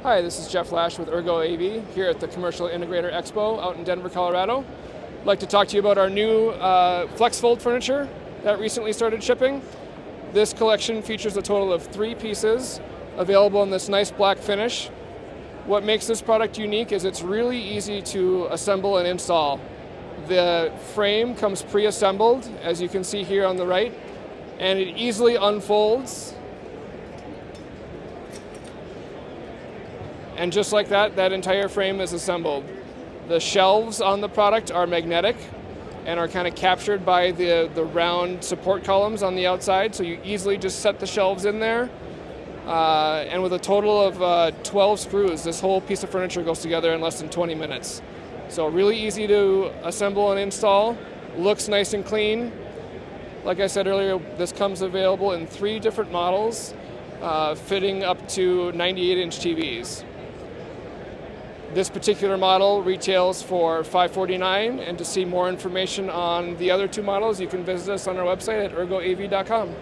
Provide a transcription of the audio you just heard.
Hi, this is Jeff Lash with ErgoAV here at the Commercial Integrator Expo out in Denver, Colorado. I'd like to talk to you about our new FlexFold furniture that recently started shipping. This collection features a total of 3 pieces available in this nice black finish. What makes this product unique is it's really easy to assemble and install. The frame comes pre-assembled, as you can see here on the right, and it easily unfolds. And just like that, that entire frame is assembled. The shelves on the product are magnetic and are kind of captured by the round support columns on the outside, so you easily just set the shelves in there. And with a total of 12 screws, this whole piece of furniture goes together in less than 20 minutes. So really easy to assemble and install, looks nice and clean. Like I said earlier, this comes available in 3 different models, fitting up to 98-inch TVs. This particular model retails for $549, and to see more information on the other 2 models, you can visit us on our website at ergoav.com.